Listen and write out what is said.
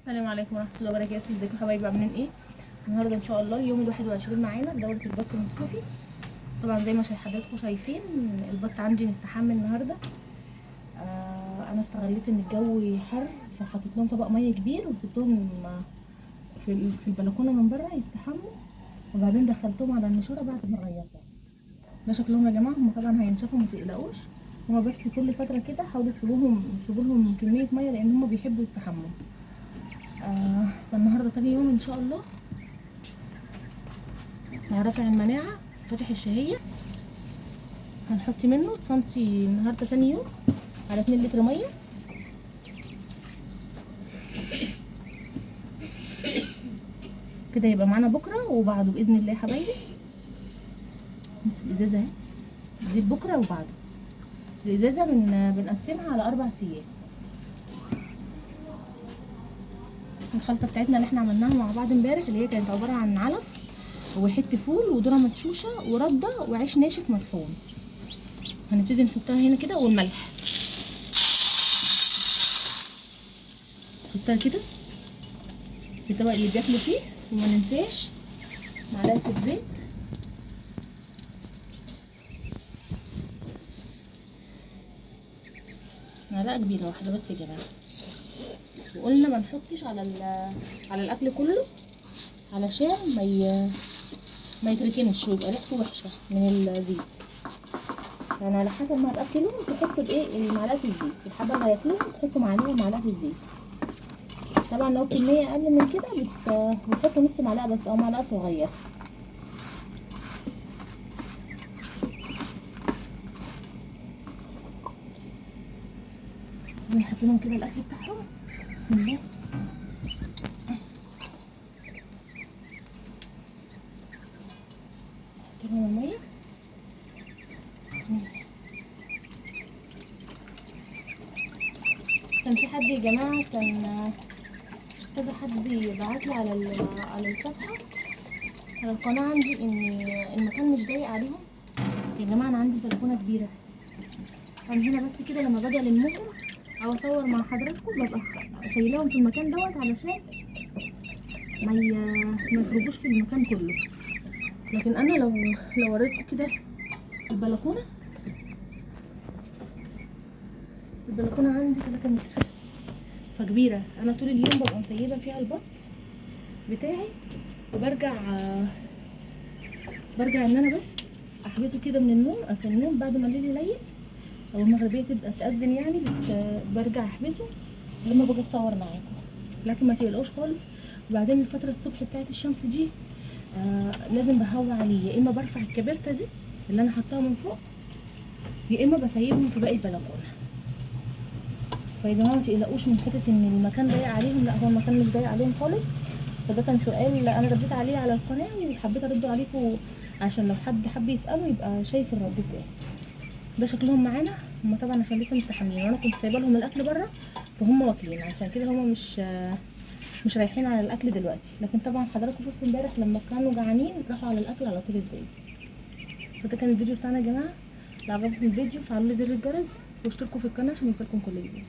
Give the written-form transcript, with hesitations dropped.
السلام عليكم ورحمه الله وبركاته. ازيكم يا حبايبي، عاملين ايه؟ النهارده ان شاء الله اليوم ال21 معانا دوره البط المصطفي. طبعا زي ما حضراتكم شايفين البط عندي مستحمي النهارده. انا استغليت ان الجو حر فحطيت لهم طبق ميه كبير وسبتهم في البلكونه من بره يستحموا، وبعدين دخلتهم على النشاره بعد ما غيرتها. ده شكلهم يا جماعه، هم طبعا هينشفوا ما تقلقوش. هما بس كل فتره كده حاولوا تسيبوا لهم كميه ميه لان هم بيحبوا يستحموا. فالنهارده تاني يوم ان شاء الله مع رافع المناعه فاتح الشهيه، هنحط منه سنتي النهارده تاني يوم على 2 لتر ميه. كده يبقى معانا بكره وبعده باذن الله يا حبايبي. بس الازازه اهي دي بكره وبعده. الازازه بنقسمها على 4 ايام. الخلطه بتاعتنا اللي احنا عملناها مع بعض امبارح اللي هي كانت عباره عن علف وحته فول وذره مدشوشه ورده وعيش ناشف مطحون. هنبتدي نحطها هنا كده، والملح نحطها كده في الطبق اللي بياكلوا فيه، وما ننساش معلقه زيت. معلقه كبيره واحده بس يا جماعه. وقلنا ما نحطش على الاكل كله علشان ما يتركنش ويبقى ريحته وحشه من الزيت. يعني على حسب ما هتاكلوهم تحطوا بايه معلقه الزيت، الحبه اللي هياكلوهم تحطوا معاهم معلقه الزيت. طبعا لو كميه اقل من كده بتحطوا نص معلقه بس او معلقه صغيره. نحط لهم كده الاكل بتاعهم. بسم الله. نحط لهم الميه. بسم الله. كان في حد يا جماعه كذا حد بعت لي على الصفحه على القناه عندي ان المكان مش ضايق عليهم. يا جماعه انا عندي بلكونه كبيره، انا هنا بس كده لما باجي المهم او اصور مع حضراتكم ببقى شايلاهم في المكان دوت علشان ما يخرجوش في المكان كله. لكن انا لو وريتكم كده البلكونه عندي كده كانت فكبيره. انا طول اليوم ببقى مسيبه فيها البط بتاعي، وبرجع ان انا بس احبسه كده من النوم في النوم بعد ما الليل يليل او المغربيه تبقى تأذن، يعني برجع احبسه لما باجي اتصور معاكم. لكن ما تقلقوش خالص. وبعدين الفتره الصبح بتاعت الشمس دي لازم بهوى عليه، يا اما برفع الكبرته دي اللي انا حطاها من فوق، يا اما بسيبهم في باقي البلكونه. فيا جماعه ما تقلقوش من حته ان المكان ضيق عليهم، لا هو المكان مش ضيق عليهم خالص. فده كان سؤال انا رديت عليه على القناه وحبيت ارده عليكم عشان لو حد حب يساله يبقى شايف الرد بتاعي. ده شكلهم معانا. هم طبعا عشان لسه مستحملين وانا كنت سايبه لهم الاكل بره فهم واكلين، عشان كده هم مش رايحين على الاكل دلوقتي. لكن طبعا حضراتكم شفتوا امبارح لما كانوا جعانين راحوا على الاكل على طول ازاي. فده كان الفيديو بتاعنا يا جماعه. لو عجبكم الفيديو فعلوا لي زر الجرس واشتركوا في القناه عشان يوصلكم كل جديد.